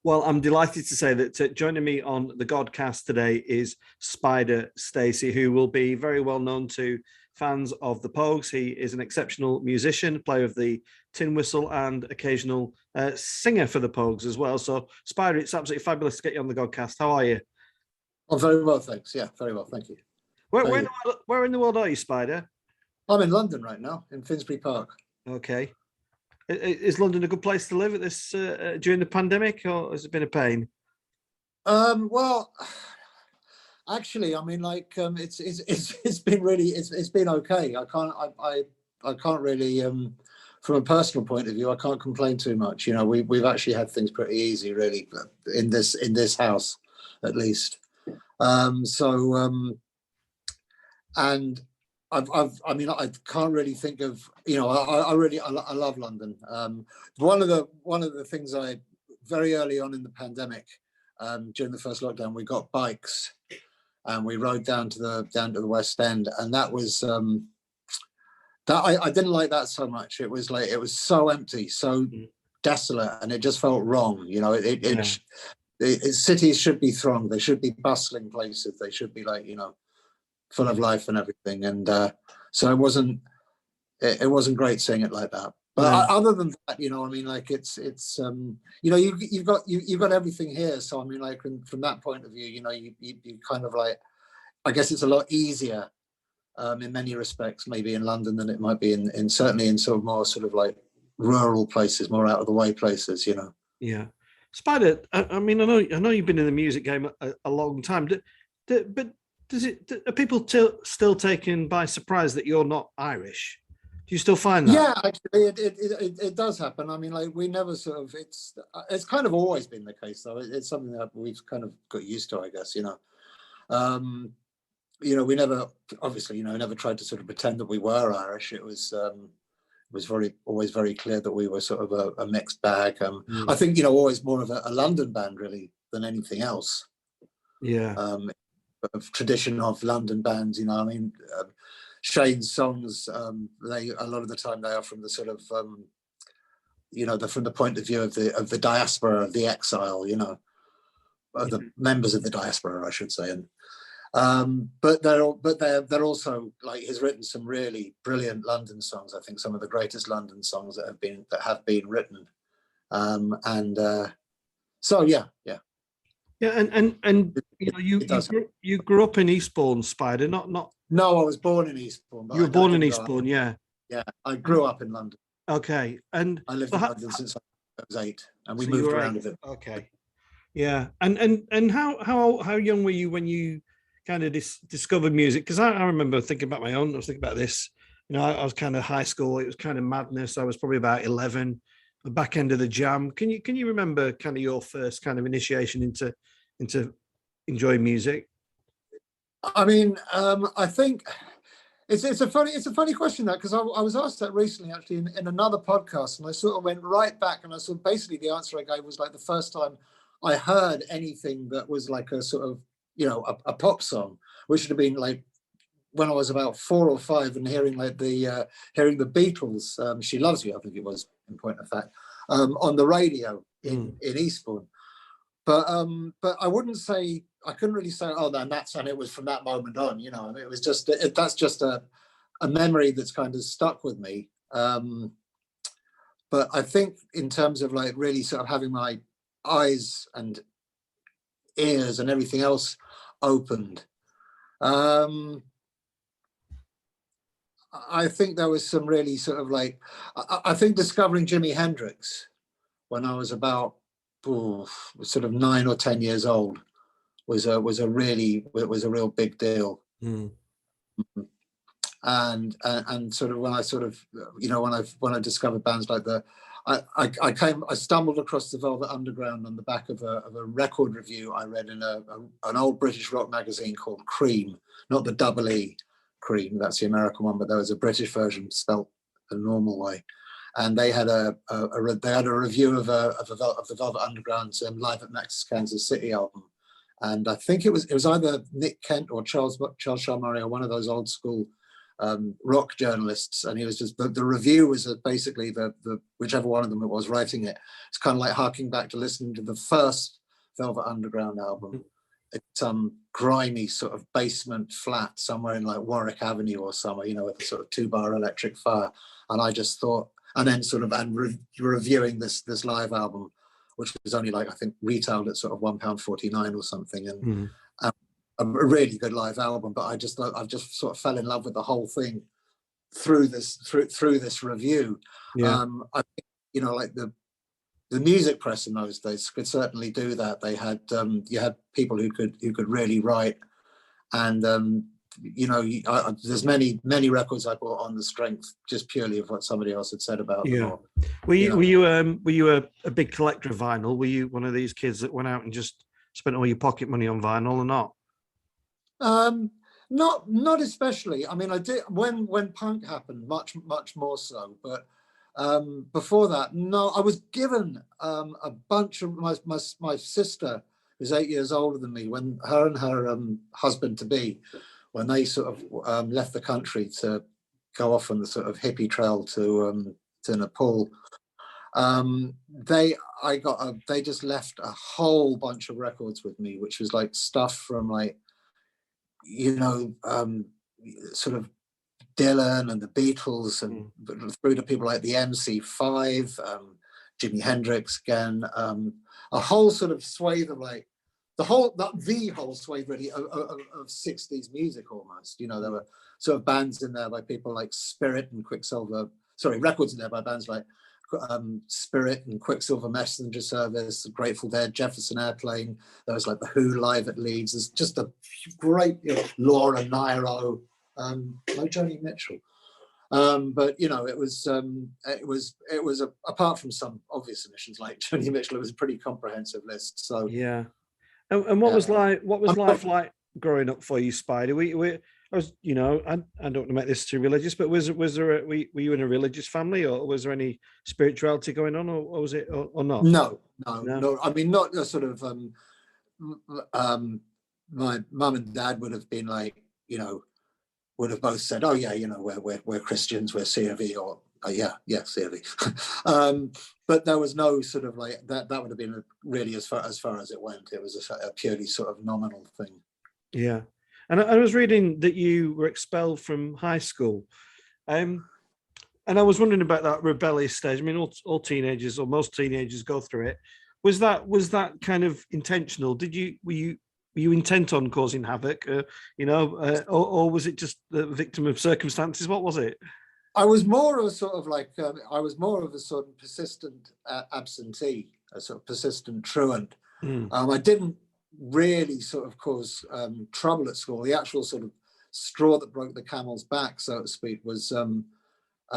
Well, I'm delighted to say that joining me on the Godcast today is Spider Stacy, who will be very well known to fans of the Pogues. He is an exceptional musician, player of the tin whistle, and occasional singer for the Pogues as well. So, Spider, it's absolutely fabulous to get you on the Godcast. How are you? Oh, very well, thanks. Yeah, very well, thank you. Where in the world are you, Spider? I'm in London right now, in Finsbury Park. Okay. Is London a good place to live at this during the pandemic, or has it been a pain? Well, actually, I mean, like, it's been really it's been okay. I can't really from a personal point of view, I can't complain too much. You know, we've actually had things pretty easy, really, in this house, at least. And I mean, I can't really think of, you know, I love London. One of the things very early on in the pandemic, during the first lockdown, we got bikes and we rode down to the West End, and that was that I didn't like that so much. It was so empty, so desolate, and it just felt wrong. You know, cities should be thronged. They should be bustling places. They should be, like, you know, full of life and everything. And so it wasn't great seeing it like that. But other than that, you know, I mean, like, it's you know, you've got everything here. So I mean, like, from that point of view, you know, you kind of, like, I guess it's a lot easier in many respects, maybe in London, than it might be in certainly in sort of more sort of like rural places, more out of the way places, you know. Yeah. Spider, I mean, I know you've been in the music game a long time, but are people still taken by surprise that you're not Irish? Do you still find that? Yeah, actually, it does happen. I mean, like, we never sort of, it's kind of always been the case, though. It's something that we've kind of got used to, I guess, you know. You know, we never, obviously, you know, never tried to sort of pretend that we were Irish. It was always very clear that we were sort of a mixed bag. I think, you know, always more of a London band, really, than anything else. Yeah. Of tradition of London bands, you know. I mean, Shane's songs, they, a lot of the time, they are from the sort of, you know, from the point of view of the diaspora, of the exile, you know, of the members of the diaspora, I should say. And but they're also, like, he's written some really brilliant London songs. I think some of the greatest London songs that have been written. So yeah. Yeah, and you know, you grew up in Eastbourne, Spider, not. No, I was born in Eastbourne. But you were born in Eastbourne, yeah. Yeah, I grew up in London. Okay, and I lived in London since I was 8, and we moved around a bit. Okay, yeah, and how young were you when you kind of discovered music? Because I remember thinking about my own. I was thinking about this. You know, I was kind of high school. It was kind of madness. I was probably about 11. The back end of the Jam. Can you remember kind of your first kind of initiation into enjoying music? I mean, I think it's a funny question, that, because I was asked that recently, actually, in another podcast, and I sort of went right back, and I sort of basically, the answer I gave was, like, the first time I heard anything that was like a sort of, you know, a pop song, which would have been, like, when I was about 4 or 5, and hearing, like, hearing the Beatles, "She Loves You," I think it was, in point of fact, on the radio in Eastbourne. But I wouldn't say, I couldn't really say, oh, then and it was from that moment on, you know. I mean, it was just that's just a memory that's kind of stuck with me. But I think, in terms of, like, really sort of having my eyes and ears and everything else opened, I think there was some really sort of, like, I think discovering Jimi Hendrix when I was about sort of 9 or 10 years old was a real big deal. And sort of when I sort of, you know, when I discovered bands like I stumbled across the Velvet Underground on the back of a record review I read in an old British rock magazine called Cream, not the double E Cream, that's the American one, but there was a British version spelt the normal way. And they had a review of the Velvet Underground's Live at Max's Kansas City album, and I think it was either Nick Kent or Charles Shaw Murray, or one of those old school rock journalists, and he was just the review was basically the whichever one of them it was writing it. It's kind of like harking back to listening to the first Velvet Underground album. It's some grimy sort of basement flat somewhere in like Warwick Avenue or somewhere, you know, with a sort of 2-bar electric fire. And I just thought, and then sort of reviewing this live album, which was only like I think retailed at sort of £1.49 or something, and a really good live album. But I just sort of fell in love with the whole thing through this review. Yeah. I think, you know, like the music press in those days could certainly do that. They had you had people who could really write, and you know, there's many records I bought on the strength just purely of what somebody else had said about them. Or, were you a big collector of vinyl? Were you one of these kids that went out and just spent all your pocket money on vinyl or not? Not especially. I mean, I did when punk happened, much more so. But before that, no. I was given a bunch of my sister, who's 8 years older than me, when her and her husband to be, when they sort of left the country to go off on the sort of hippie trail to Nepal. They just left a whole bunch of records with me, which was like stuff from like, you know, sort of Dylan and the Beatles, and through to people like the MC5, Jimi Hendrix again, a whole sort of swathe of like the whole swathe really of 60s music almost. You know, there were sort of bands in there by people like Spirit and Quicksilver, records in there by bands like Spirit and Quicksilver Messenger Service, Grateful Dead, Jefferson Airplane. There was like the Who live at Leeds. There's just a great, you know, Laura Nyro, no Joni Mitchell. But you know, it was apart from some obvious omissions like Joni Mitchell, it was a pretty comprehensive list. So yeah. And what was life like growing up for you, Spider? I was, you know, I don't want to make this too religious, but were you in a religious family, or was there any spirituality going on, or was it, or not? No. I mean, not a sort of. My mum and dad would have been like, you know, would have both said, "Oh yeah, you know, we're Christians, we're C of E," or yeah, C of E. But there was no sort of like that. That would have been really as far as it went. It was a purely sort of nominal thing. Yeah. And I was reading that you were expelled from high school. And I was wondering about that rebellious stage. I mean, all teenagers, or most teenagers, go through it. Was that kind of intentional? Were you intent on causing havoc, you know, or was it just the victim of circumstances? What was it? I was more of a sort of like, I was more of a sort of persistent absentee, a sort of persistent truant. I didn't really sort of cause trouble at school. The actual sort of straw that broke the camel's back, so to speak, was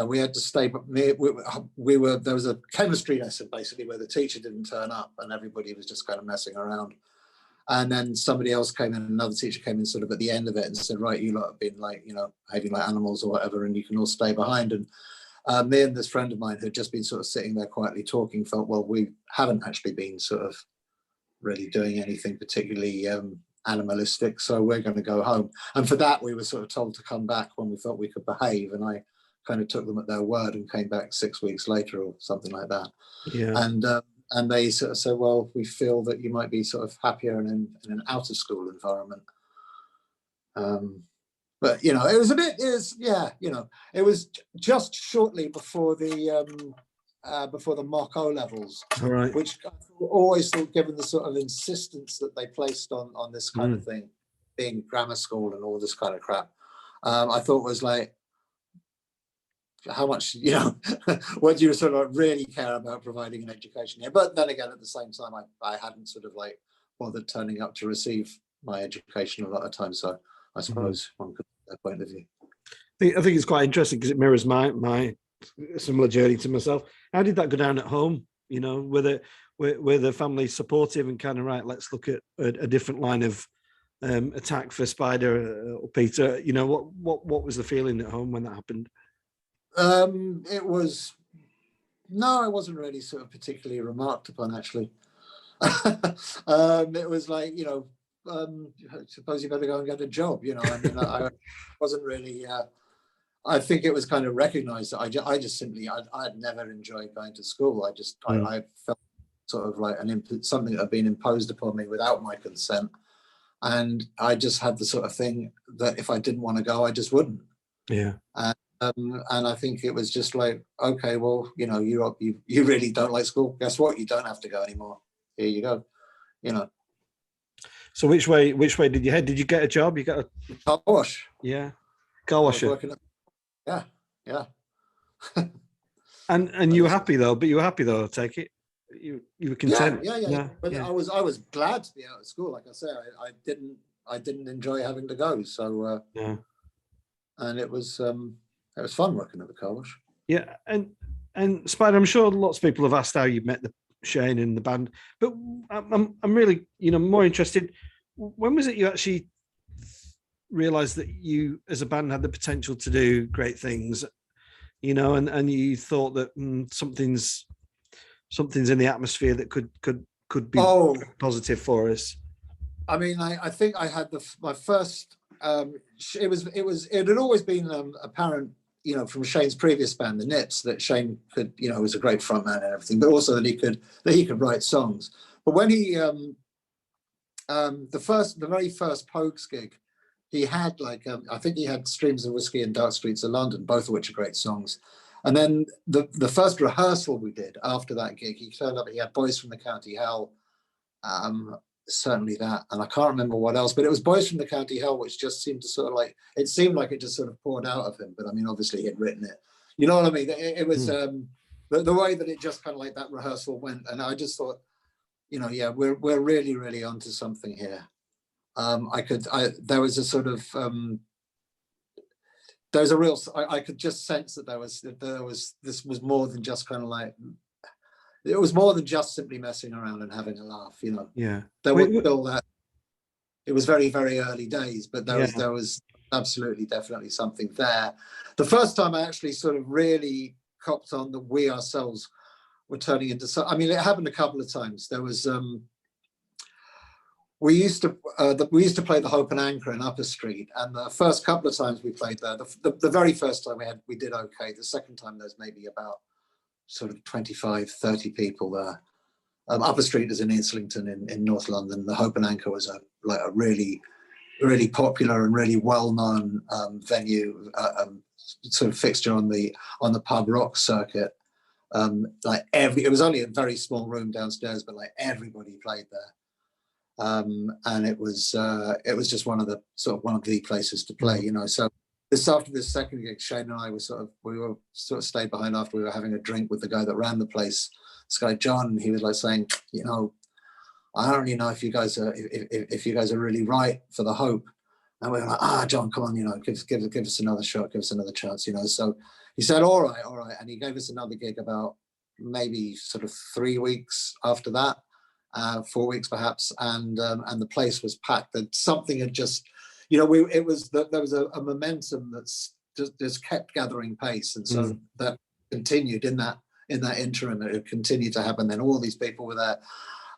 we had to stay. There was a chemistry lesson basically where the teacher didn't turn up and everybody was just kind of messing around. And then somebody else came in, another teacher came in sort of at the end of it and said, right, you lot have been like, you know, behaving like animals or whatever, and you can all stay behind. And me and this friend of mine who had just been sort of sitting there quietly talking felt, well, we haven't actually been sort of really doing anything particularly animalistic, so we're going to go home. And for that, we were sort of told to come back when we thought we could behave. And I kind of took them at their word and came back 6 weeks later or something like that. Yeah. And they sort of said, well, we feel that you might be sort of happier in an out of school environment. But, you know, it was just shortly before the mock O levels, right. Which I always thought, given the sort of insistence that they placed on this kind of thing, being grammar school and all this kind of crap, I thought was like, how much, you know, what do you sort of really care about providing an education here? But then again, at the same time, I hadn't sort of like bothered turning up to receive my education a lot of times. So I suppose one could that point of view. I think it's quite interesting because it mirrors my similar journey to myself. How did that go down at home? You know, were the family supportive and kind of, right, let's look at a different line of attack for Spider or Peter? You know, what was the feeling at home when that happened? It wasn't really sort of particularly remarked upon, actually. It was like, you know, suppose you better go and get a job, you know. I mean, I wasn't really I think it was kind of recognized that I just simply, I'd never enjoyed going to school. I felt sort of like something that had been imposed upon me without my consent. And I just had the sort of thing that if I didn't want to go, I just wouldn't. Yeah. And I think it was just like, okay, well, you know, you really don't like school. Guess what? You don't have to go anymore. Here you go. You know. So which way did you head? Did you get a job? You got a car wash? Yeah, car washer. Yeah. And you were happy though. But you were happy though. I take it. You were content. Yeah. But yeah. I was glad to be out of school. Like I say, I didn't enjoy having to go. So yeah. And it was fun working at the car wash. Yeah, and Spider, I'm sure lots of people have asked how you met Shane and the band, but I'm really, you know, more interested. When was it you actually realised that you, as a band, had the potential to do great things, you know, and you thought that something's in the atmosphere that could be positive for us? I mean, I think I had my first. It had always been apparent, you know, from Shane's previous band, the Nips, that Shane could, you know, was a great frontman and everything, but also that he could write songs. But when he the very first Pogues gig, he had like I think he had Streams of Whiskey and Dark Streets of London, both of which are great songs. And then the first rehearsal we did after that gig, he turned up. He had Boys from the County Hell. Certainly that, and I can't remember what else, but it was Boys from the County Hell, which just seemed to sort of like, it seemed like it just sort of poured out of him. But I mean, obviously he had written it, you know what I mean? It was the way that it just kind of like that rehearsal went, and I just thought, you know, yeah, we're really, really onto something here. There was a sort of there was a real, I could just sense that this was more than just kind of like, it was more than just simply messing around and having a laugh, you know. Yeah. There was still that. It was very, very early days, but there was absolutely, definitely something there. The first time I actually sort of really copped on that we ourselves were turning into. I mean, it happened a couple of times. There was we used to play the Hope and Anchor in Upper Street, and the first couple of times we played there, the very first time we did okay. The second time there's maybe about sort of 25, 30 people there. Upper Street is in Islington in North London. The Hope and Anchor was a really, really popular and really well-known venue, sort of fixture on the pub rock circuit. It was only a very small room downstairs, but like everybody played there. And it was just one of the places to play, you know. So after this second gig, Shane and I were sort of stayed behind after we were having a drink with the guy that ran the place, this guy John, and he was like saying, you know, I don't really know if you guys are really right for the Hope. And we were like, John, come on, you know, give us another shot, give us another chance, you know. So he said, all right, and he gave us another gig about maybe sort of 3 weeks after that, 4 weeks perhaps, and the place was packed. That something had just, you know, there was a momentum that's just kept gathering pace, and so that continued in that interim. It continued to happen. Then all these people were there,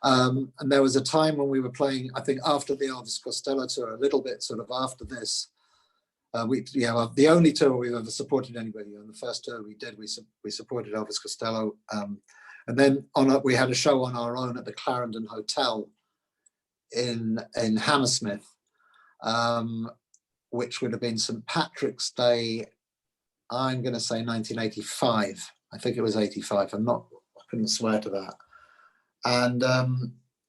and there was a time when we were playing, I think after the Elvis Costello tour, a little bit sort of after this. The only tour we've ever supported anybody on. The first tour we did, we supported Elvis Costello, and then we had a show on our own at the Clarendon Hotel in Hammersmith. Which would have been St. Patrick's Day, I'm going to say 1985. I think it was 85. I couldn't swear to that. And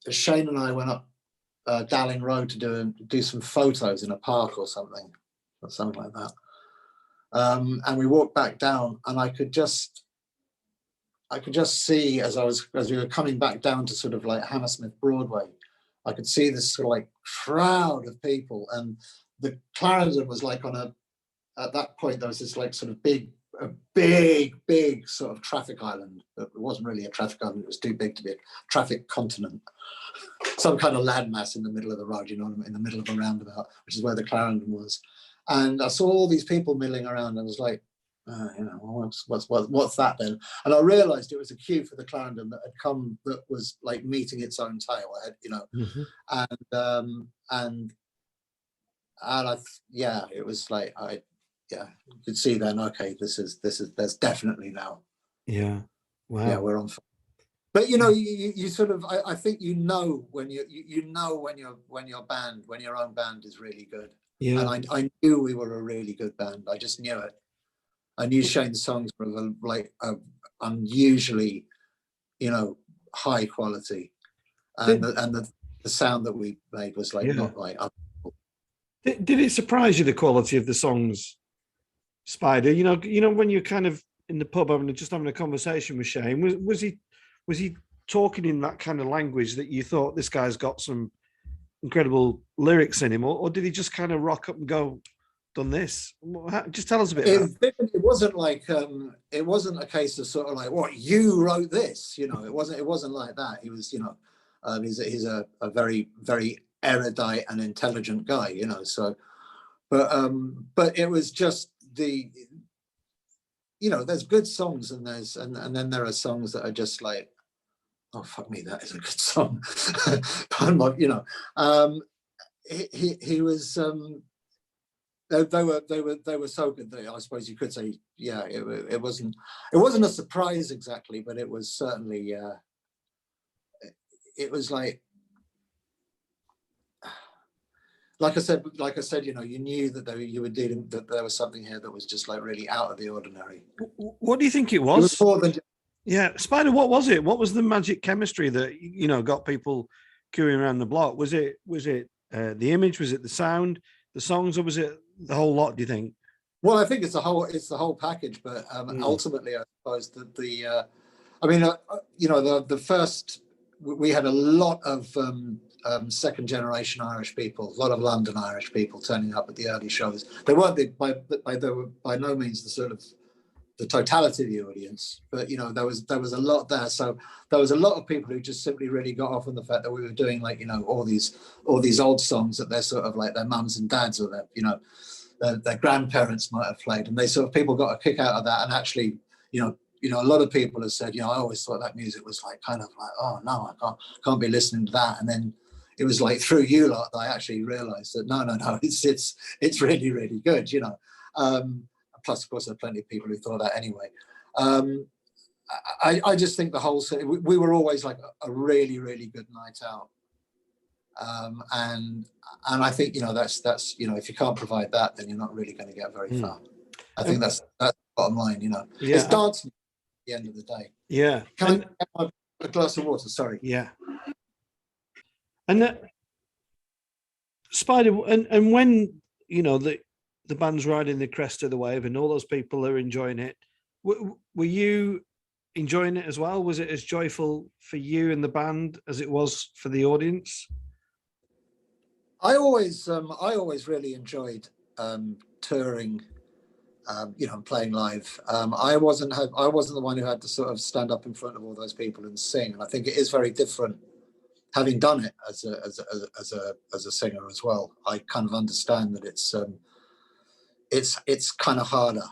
Shane and I went up Dowling Road to do some photos in a park or something like that. And we walked back down, and I could just see as we were coming back down to sort of like Hammersmith Broadway, I could see this sort of like crowd of people, and the Clarendon was like at that point there was this like sort of big sort of traffic island. It wasn't really a traffic island, it was too big to be a traffic continent. Some kind of landmass in the middle of the road, you know, in the middle of a roundabout, which is where the Clarendon was. And I saw all these people milling around, and I was like, you know, what's that then? And I realised it was a queue for the Clarendon that had come, that was like meeting its own tail, you know, and it was like yeah, you could see then, okay, there's definitely now. Yeah. Wow. Yeah, we're on. But you know, you sort of, I think you know when you know when your own band is really good. Yeah. And I knew we were a really good band. I just knew it. I knew Shane's songs were like unusually, you know, high quality, and the sound that we made was like not like. Did it surprise you, the quality of the songs, Spider? You know when you're kind of in the pub having a conversation with Shane, was he talking in that kind of language that you thought this guy's got some incredible lyrics in him, or did he just kind of rock up and go, done this? Just tell us a bit. It wasn't like it wasn't a case of sort of like, what, you wrote this, you know. It wasn't like that. He was, you know, he's a very, very erudite and intelligent guy, you know. So, but it was just the, you know, there's good songs and then there are songs that are just like, oh fuck me, that is a good song. You know, he was. They were so good that I suppose you could say, yeah, it wasn't a surprise exactly, but it was certainly it was like I said, you know, you knew that that there was something here that was just like really out of the ordinary. What do you think it was? It was more than Spider. What was it? What was the magic chemistry that, you know, got people queuing around the block? Was it the image? Was it the sound, the songs, or was it the whole lot, do you think? Well, I think it's the whole package, but ultimately I suppose that I mean, you know, the first, we had a lot of second generation Irish people, a lot of London Irish people turning up at the early shows. They weren't by no means the sort of the totality of the audience, but you know, there was a lot there. So there was a lot of people who just simply really got off on the fact that we were doing, like, you know, all these old songs that they're sort of like their mums and dads or their, you know, their grandparents might have played, and they sort of, people got a kick out of that. And actually, you know, a lot of people have said, you know, I always thought that music was like kind of like, oh no, I can't be listening to that. And then it was like through you lot that I actually realised that no, it's really, really good, you know. Plus, of course, there are plenty of people who thought that anyway. I just think the whole city, we were always like a really, really good night out. And I think, you know, that's you know, if you can't provide that, then you're not really going to get very far. I think that's the bottom line, you know. It's dancing at the end of the day. Yeah. Can I have a glass of water? Sorry. Yeah. And Spider, and when, you know, the band's riding the crest of the wave and all those people are enjoying it, were you enjoying it as well? Was it as joyful for you and the band as it was for the audience? I always really enjoyed touring, you know, playing live. I wasn't the one who had to sort of stand up in front of all those people and sing. And I think it is very different, having done it as a singer as well. I kind of understand that it's kind of harder,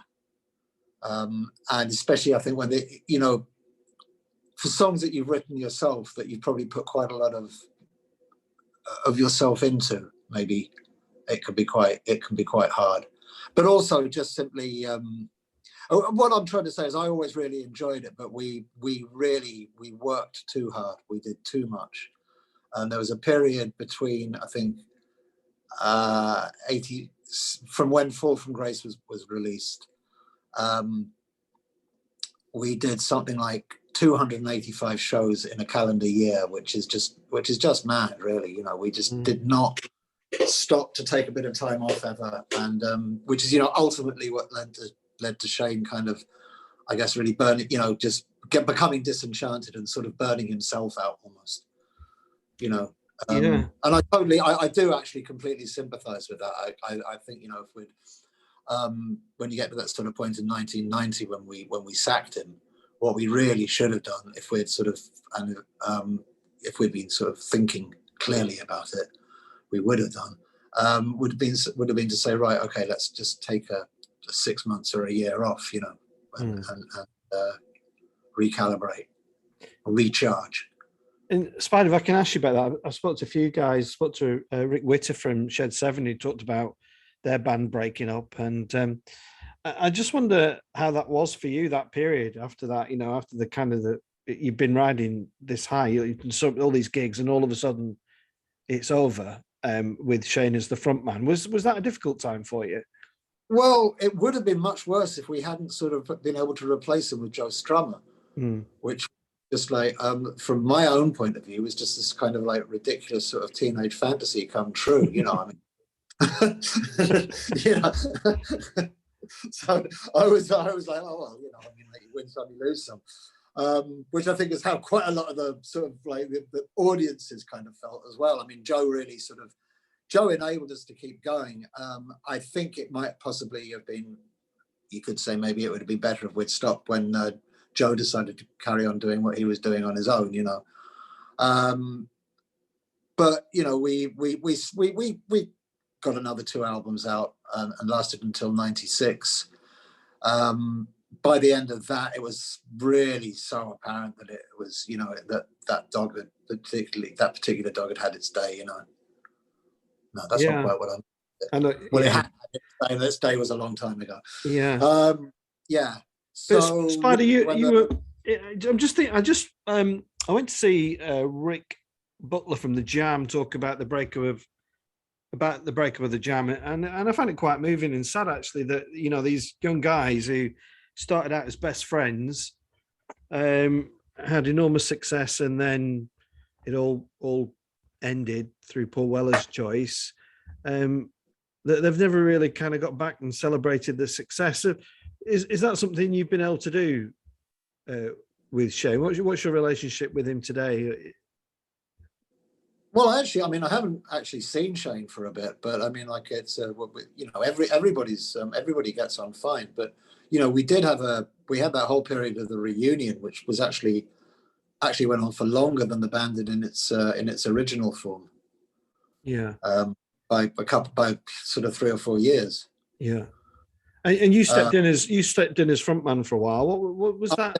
and especially I think when you know, for songs that you've written yourself, that you've probably put quite a lot of yourself into, maybe it can be quite hard. But also just simply, what I'm trying to say is I always really enjoyed it, but we worked too hard. We did too much, and there was a period between, I think, 80, from when Fall from Grace was released. We did something like 285 shows in a calendar year, which is just mad, really. You know, we just did not stop to take a bit of time off ever, and which is, you know, ultimately what led to Shane kind of, I guess, really burning, you know, just becoming disenchanted and sort of burning himself out almost, you know. And I do actually completely sympathise with that. I think, you know, if we'd when you get to that sort of point in 1990 when we sacked him, what we really should have done, if we'd sort of if we'd been sort of thinking clearly about it, we would have done, would have been to say, right, okay, let's just take a 6 months or a year off, you know, and recalibrate, recharge. And Spider, if I can ask you about that, I spoke to a few guys. I spoke to Rick Witter from Shed 7, who talked about their band breaking up. And I just wonder how that was for you, that period after that, after the kind of you've been riding this high, you've done all these gigs, and all of a sudden it's over with Shane as the front man. Was that a difficult time for you? Well, it would have been much worse if we hadn't sort of been able to replace him with Joe Strummer, which just like, from my own point of view, was just this kind of like ridiculous sort of teenage fantasy come true, I mean. So I was like, oh well, I mean, like, you win some, you lose some, which I think is how quite a lot of the sort of like the audiences kind of felt as well. I mean, Joe enabled us to keep going. I think it might possibly have been, you could say maybe it would have been better if we'd stopped when Joe decided to carry on doing what he was doing on his own, but we got another 2 albums out and lasted until '96. By the end of that, it was really so apparent that it was, that dog that particular dog had its day. No, that's not quite what I'm. It had its day, and its day was a long time ago. Yeah. Yeah. So, Spider, you were. I'm just thinking. I went to see Rick Butler from the Jam talk about the breakup of the Jam, and I find it quite moving and sad actually that these young guys who started out as best friends had enormous success, and then it all ended through Paul Weller's choice. They've never really kind of got back and celebrated the success. Is that something you've been able to do with Shane? What's your relationship with him today? Well, actually, I mean, I haven't actually seen Shane for a bit, but I mean, like, it's everybody gets on fine. But we had that whole period of the reunion, which was actually went on for longer than the band did in its original form. Yeah. By sort of 3 or 4 years. Yeah. And you stepped in as frontman for a while. What was that?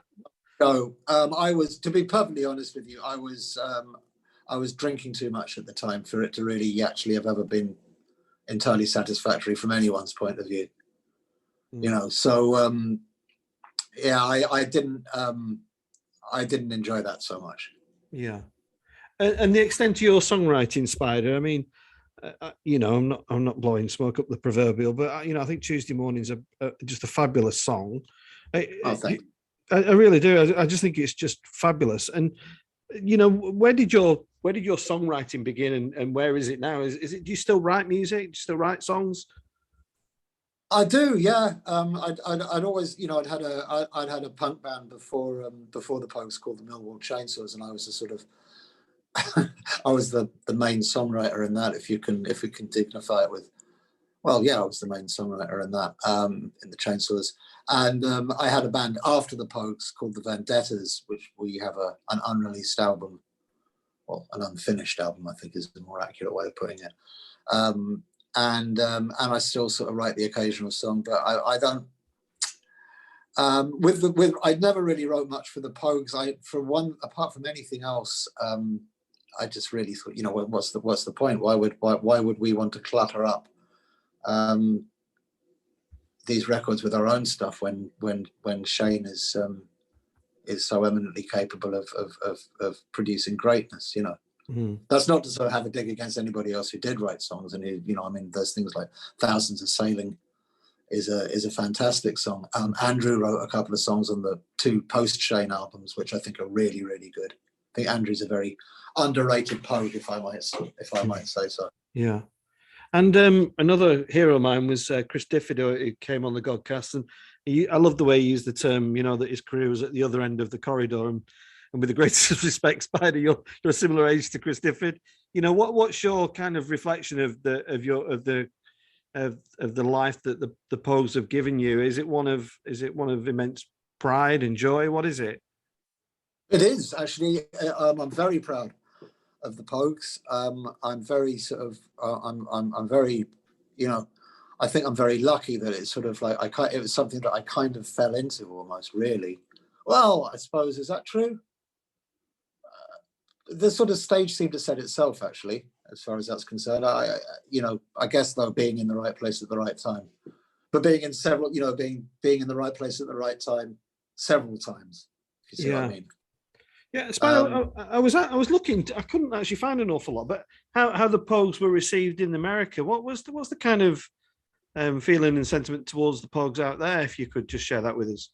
So I was, to be perfectly honest with you, I was drinking too much at the time for it to really actually have ever been entirely satisfactory from anyone's point of view. So I didn't enjoy that so much. Yeah. And the extent to your songwriting, Spider, I mean, I'm not blowing smoke up the proverbial, but I think Tuesday Morning's just a fabulous song. Thank you. I really do. I just think it's just fabulous. And where did your songwriting begin, and where is it now? Is it? Do you still write music? Do you still write songs? I do, yeah. I'd always, I'd had a punk band before the Pogues called the Millwall Chainsaws, and I was I was the main songwriter in that. If we can dignify it with, well, yeah, I was the main songwriter in that, in the Chainsaws. And I had a band after the Pogues called the Vendettas, which we have an unreleased album, well, an unfinished album, I think is the more accurate way of putting it. And I still sort of write the occasional song, but I don't. I never really wrote much for the Pogues. Apart from anything else, I just really thought, what's the point? Why would we want to clutter up these records with our own stuff when Shane is so eminently capable of producing greatness, Mm-hmm. That's not to sort of have a dig against anybody else who did write songs, and I mean, there's things like Thousands of Sailing is a fantastic song. Andrew wrote a couple of songs on the 2 post Shane albums, which I think are really, really good. I think Andrew's a very underrated poet, if I might say so. Yeah. And another hero of mine was Chris Diffido, who came on the Godcast, and I love the way he used the term, that his career was at the other end of the corridor. And with the greatest respect, Spider, you're a similar age to Chris Diffid. What's your kind of reflection of the life that the Pogues have given you? Is it one of immense pride and joy? What is it? It is actually. I'm very proud of the Pogues. I'm very sort of. I'm very, I think I'm very lucky that it's sort of like it was something that I kind of fell into almost. Really. Well, I suppose, is that true? The sort of stage seemed to set itself, actually. as far as that's concerned. I guess though, being in the right place at the right time, but being in several, being in the right place at the right time several times. If you see what I mean? Yeah, I was looking. I couldn't actually find an awful lot, but how the Pogues were received in America. What's the kind of feeling and sentiment towards the Pogues out there? If you could just share that with us.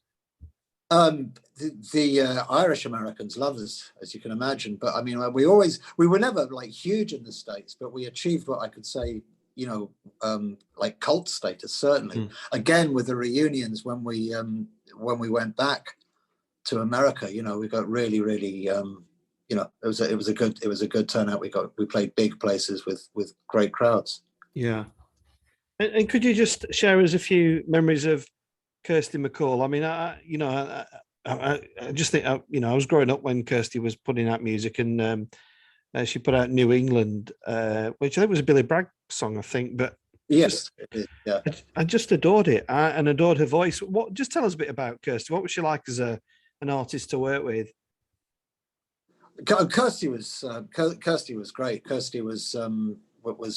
The Irish Americans love us, as you can imagine. But I mean, we were never like huge in the States, but we achieved what I could say, like cult status, certainly. Again, with the reunions when we went back to America, we got really, really, it was a good turnout. We played big places with great crowds. Yeah. And could you just share us a few memories of Kirsty MacColl? I mean, I just think, I was growing up when Kirsty was putting out music, and she put out New England, which I think was a Billy Bragg song, I think. But yes, I just adored it and adored her voice. Just tell us a bit about Kirsty. What was she like as an artist to work with? Kirsty was great. Kirsty was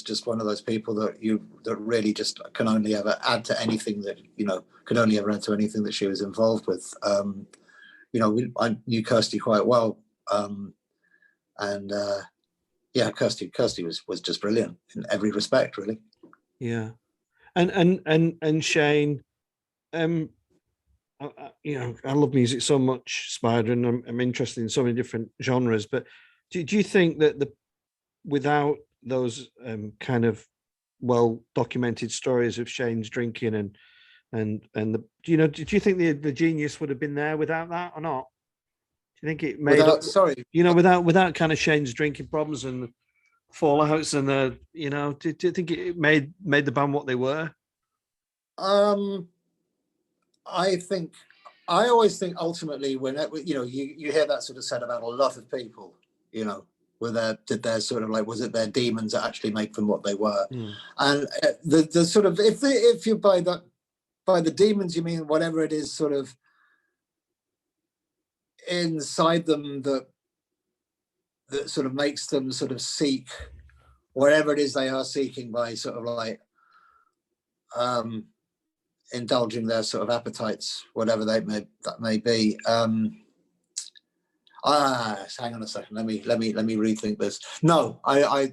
just one of those people that really just can only ever add to anything that could only ever add to anything that she was involved with. I knew Kirsty quite well, and Kirsty was just brilliant in every respect, really. Yeah, and Shane, I love music so much, Spider, and I'm interested in so many different genres. But do you think that without those kind of well documented stories of Shane's drinking do you think the genius would have been there without that or not? Do you think it made without kind of Shane's drinking problems and fallouts and do you think it made the band what they were? I always think ultimately when you hear that sort of said about a lot of people, did their sort of like, was it their demons that actually make them what they were? And the sort of, if you by the demons you mean whatever it is sort of inside them that sort of makes them sort of seek whatever it is they are seeking by sort of like indulging their sort of appetites, whatever that may be. Hang on a second. Let me rethink this. No, I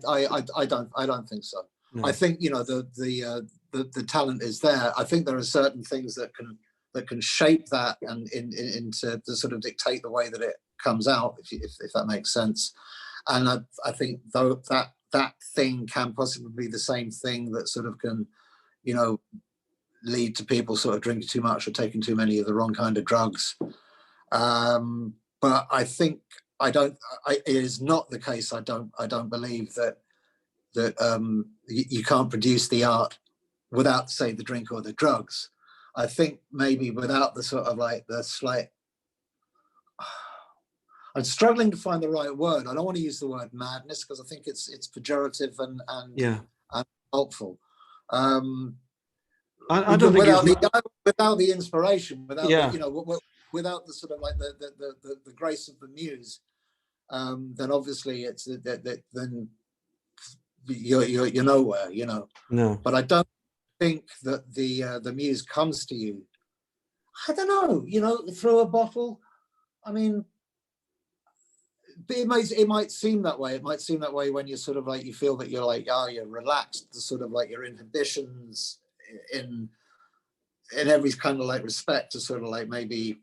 don't think so. No. I think the talent is there. I think there are certain things that can shape that and into to sort of dictate the way that it comes out, if that makes sense. And I think though that thing can possibly be the same thing that sort of can, lead to people sort of drinking too much or taking too many of the wrong kind of drugs. But I think it is not the case. I don't believe that you can't produce the art without, say, the drink or the drugs. I think maybe without the sort of like the slight, I'm struggling to find the right word. I don't want to use the word madness because I think it's pejorative and helpful. I don't think without the inspiration, without without the sort of like the grace of the muse, then obviously it's then you're nowhere, No. But I don't think that the muse comes to you. I don't know, through a bottle. I mean, it might seem that way. It might seem that way when you're sort of like, you feel that you're like, you're relaxed, the sort of like your inhibitions in every kind of like respect to sort of like maybe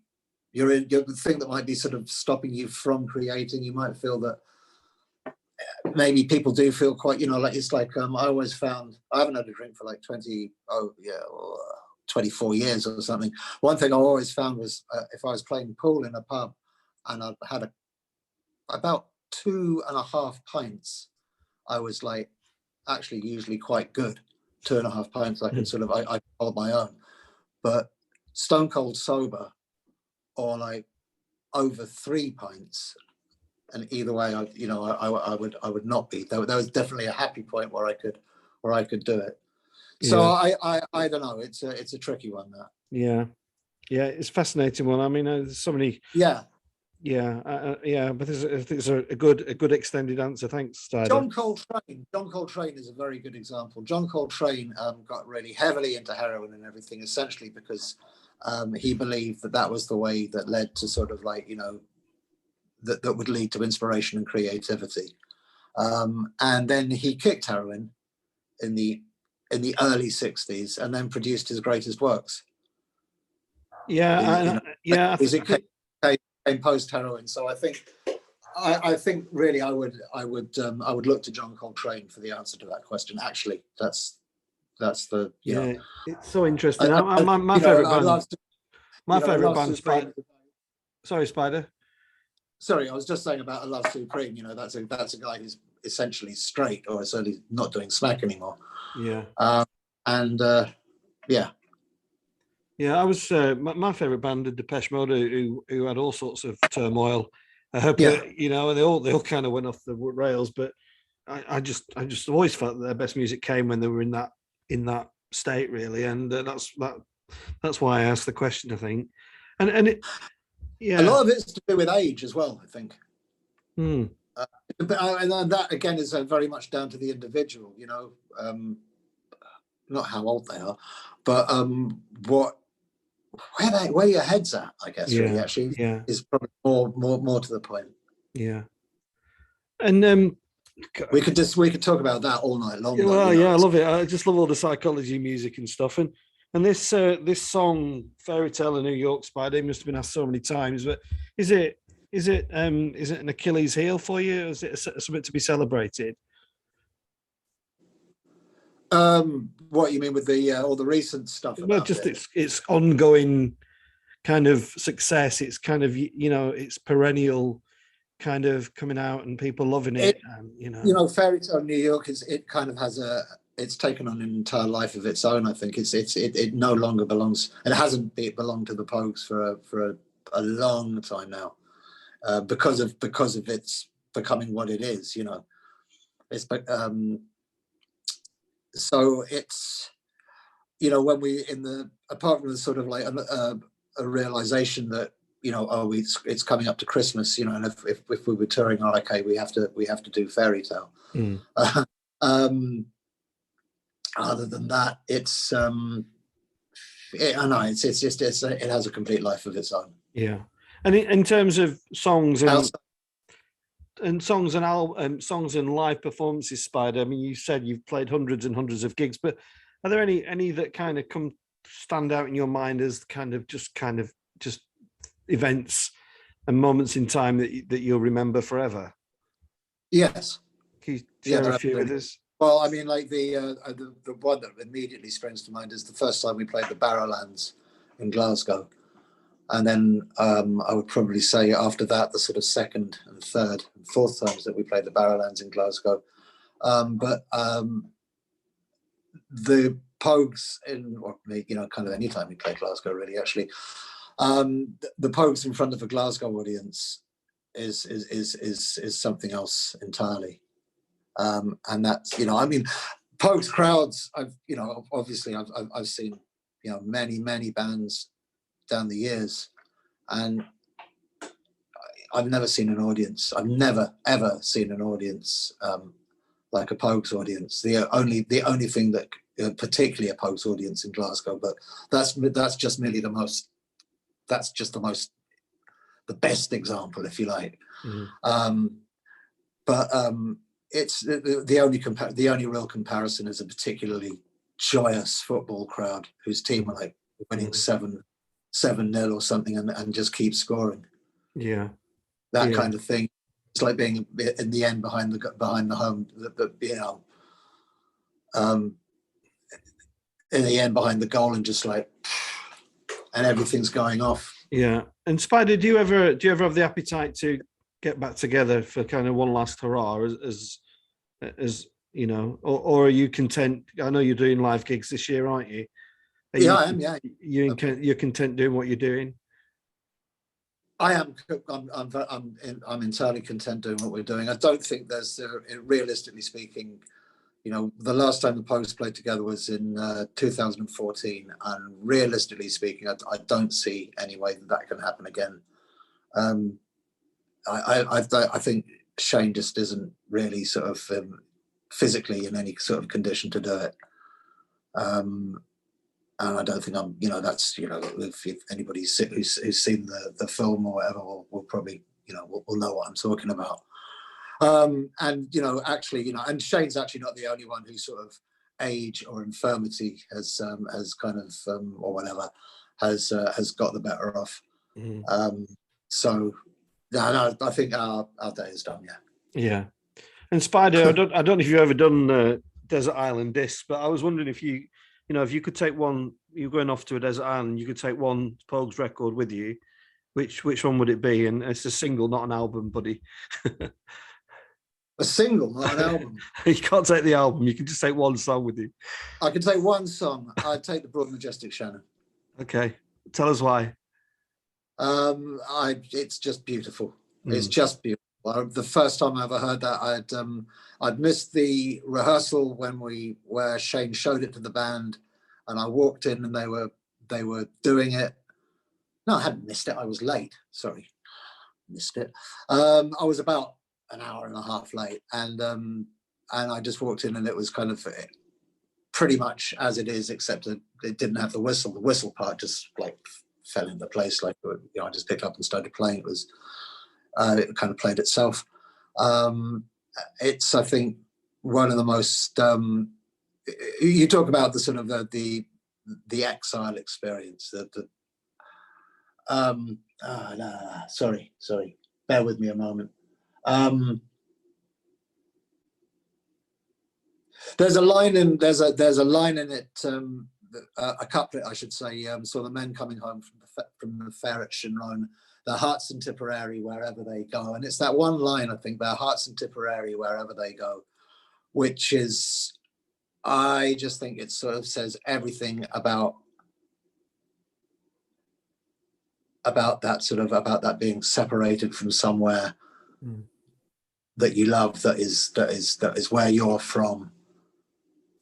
you're the thing that might be sort of stopping you from creating. You might feel that maybe people do feel quite, like it's like I always found, I haven't had a drink for like 24 years or something. One thing I always found was if I was playing pool in a pub and I'd had about 2.5 pints, I was like actually usually quite good. 2.5 pints, I could sort of I hold my own. But stone cold sober, or like over 3 pints, and either way, I would not be. There was definitely a happy point where I could do it. So I don't know. It's a tricky one. That. Yeah, it's a fascinating one. I mean, there's so many. Yeah. Yeah, but I think it's a good extended answer. Thanks, Styler. John Coltrane is a very good example. John Coltrane got really heavily into heroin and everything, essentially because he believed that that was the way that led to sort of like, you know, that would lead to inspiration and creativity. And then he kicked heroin in the early 60s and then produced his greatest works. Music came post heroin. So I think really I would look to John Coltrane for the answer to that question. Actually, that's the it's so interesting. My favorite band, Spider. Sorry, Spider. Sorry, I was just saying about A Love Supreme. You know, that's a guy who's essentially straight, or certainly not doing smack anymore. Yeah. Yeah, I was my favorite band, the Depeche Mode, who had all sorts of turmoil. But you know, they all kind of went off the rails. But I just always felt that their best music came when they were in that state, really, and that's why I asked the question, I think. And it, a lot of it's to do with age as well, I think. And that again is very much down to the individual, you know, not how old they are, but where your head's at, I guess, really, actually, is probably more to the point. Yeah. And we could talk about that all night long. Well, I love it. I just love all the psychology music and stuff. And this song, Fairy Tale of New York, Spider, must have been asked so many times, but is it an Achilles heel for you? Or is it something to be celebrated? What you mean with the all the recent stuff? Well, just it's ongoing kind of success. It's kind of, you know, it's perennial kind of coming out and people loving it. Fairy Tale New York it kind of has it's taken on an entire life of its own. I think it no longer belongs. It hasn't belonged to the Pogues for a long time now, because of its becoming what it is. You know, it's so it's, you know, when we apart from the sort of like a realization that, you know, it's coming up to Christmas, you know, and if we were touring, okay, we have to do Fairy Tale. Other than that, it's it has a complete life of its own. Yeah, and in terms of songs and songs and live performances, Spider, I mean, you said you've played hundreds and hundreds of gigs, but are there any that kind of stand out in your mind as kind of just events and moments in time that you'll remember forever? Yes. Can you share a few with us? Well, I mean, like the one that immediately springs to mind is the first time we played the Barrowlands in Glasgow. And then I would probably say after that, the sort of second and third and fourth times that we played the Barrowlands in Glasgow. But the Pogues kind of any time we play Glasgow, really, actually. The Pogues in front of a Glasgow audience is something else entirely. And that's, you know, I mean, Pogues crowds, I've seen, you know, many bands down the years, and I've never seen an audience. I've never ever seen an audience like a Pogues audience. The only thing that particularly a Pogues audience in Glasgow, but that's just merely the most. That's just the best example, if you like. But it's the only real comparison is a particularly joyous football crowd whose team are like winning 7-0 or something and just keep scoring. Yeah, that kind of thing. It's like being in the end behind the home, you know, in the end behind the goal and just like, and everything's going off. Yeah. And Spider, do you ever have the appetite to get back together for kind of one last hurrah, as you know, or are you content? I know you're doing live gigs this year, aren't you? I am. Yeah. You're content doing what you're doing? I am. I'm entirely content doing what we're doing. I don't think there's, realistically speaking, you know, the last time the Pogues played together was in 2014, and realistically speaking, I don't see any way that can happen again. I think Shane just isn't really sort of physically in any sort of condition to do it. And I don't think I'm, that's, if anybody who's seen the film or whatever will probably, will know what I'm talking about. And, actually, and Shane's actually not the only one who sort of age or infirmity has kind of, or whatever, has got the better of. So, no, I think our day is done, yeah. Yeah. And Spider, I don't know if you've ever done Desert Island Discs, but I was wondering if if you could take one, you're going off to a desert island, you could take one Pogues record with you, which one would it be? And it's a single, not an album, buddy. A single, not an album. You can't take the album. You can just take one song with you. I can take one song. I'd take the Broad Majestic Shannon. Okay, tell us why. It's just beautiful. It's just beautiful. The first time I ever heard that, I'd missed the rehearsal where Shane showed it to the band, and I walked in and they were doing it. No, I hadn't missed it. I was late. Sorry, missed it. I was about an hour and a half late, and I just walked in and it was kind of pretty much as it is, except that it didn't have the whistle. The whistle part just like fell into place. Like I just picked up and started playing. It was it kind of played itself. It's, I think, one of the most. You talk about the sort of the exile experience. Sorry. Bear with me a moment. There's a line in it, a couplet, I should say. So the men coming home from the fair at Shinron, their hearts in Tipperary wherever they go, and it's that one line, I think, their hearts in Tipperary wherever they go, which is, I just think it sort of says everything about that being separated from somewhere that you love, that is where you're from,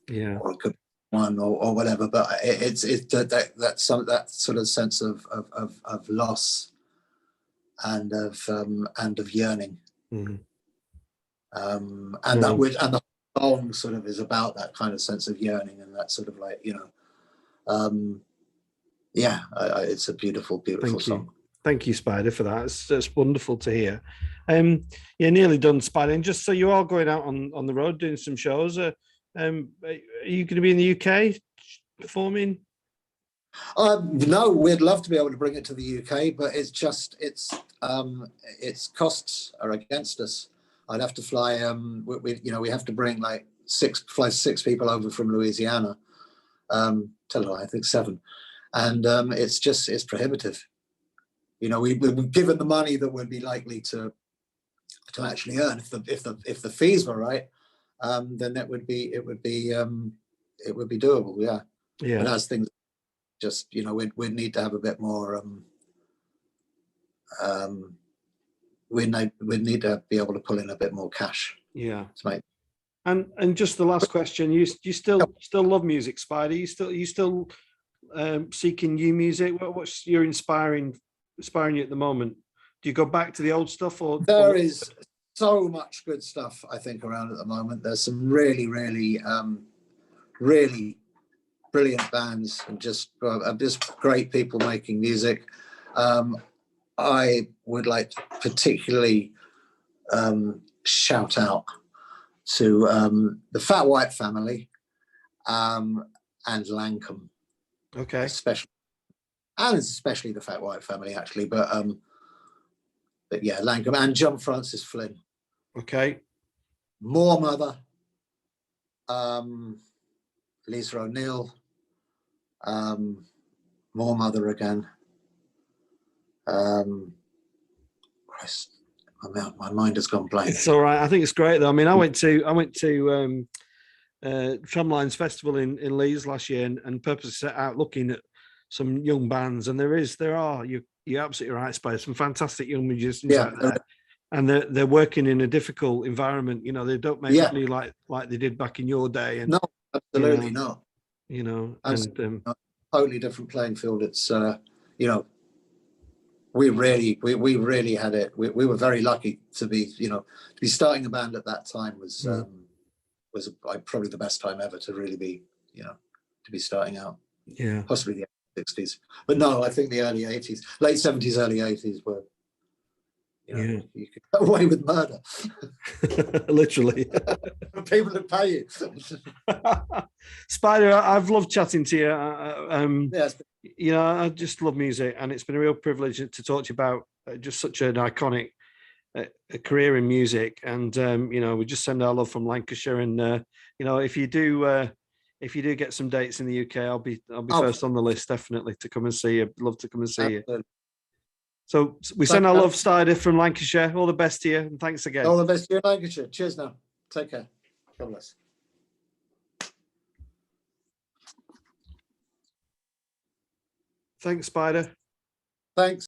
or it could be one or whatever, but it's that sort of sense of loss and of yearning, and the song sort of is about that kind of sense of yearning and that sort of like it's a beautiful song. Thank you, Spider, for that. It's wonderful to hear. You're nearly done, Spider. And just so you are going out on the road doing some shows, are you going to be in the UK performing? No, we'd love to be able to bring it to the UK, but its costs are against us. I'd have to fly. We have to bring like six people over from Louisiana. I think 7, and it's prohibitive. We've given the money that we'd be likely to actually earn if the fees were right, then it would be doable. Yeah. But as things just we'd need to have a bit more. We'd need to be able to pull in a bit more cash. Yeah. To make. And just the last question: you still love music, Spider? You still seeking new music? What's your inspiring you at the moment? Do you go back to the old stuff, or there is so much good stuff I think around at the moment? There's some really, really, really brilliant bands and just great people making music. I would like to particularly shout out to the Fat White Family and Lankum. Okay. Especially the Fat White Family, actually, but yeah, Lankum and John Francis Flynn. Okay. More Mother, Lisa O'Neill, More Mother again. Christ, my mind has gone blank. It's all right. I think it's great though. I mean, I went to Tramlines Festival in Leeds last year and purposely set out looking at some young bands, and you're absolutely right, Spider. Some fantastic young musicians out there, and they're working in a difficult environment. They don't make money like they did back in your day. And no, absolutely not. And totally different playing field. It's we really had it. We were very lucky to be, to be starting a band at that time was probably the best time ever to really be, to be starting out. Yeah, possibly the 60s, but no, I think the early 80s, late 70s, early 80s were, you could get away with murder. literally. People would pay you. Spider, I've loved chatting to you. Yes. I just love music, and it's been a real privilege to talk to you about just such an iconic career in music. And we just send our love from Lancashire. And if you do get some dates in the UK, I'll be first on the list, definitely, to come and see you. Love to come and see you. So we send our love, Spider, from Lancashire. All the best to you, and thanks again. All the best to you in Lancashire. Cheers now. Take care. God bless. Thanks, Spider. Thanks.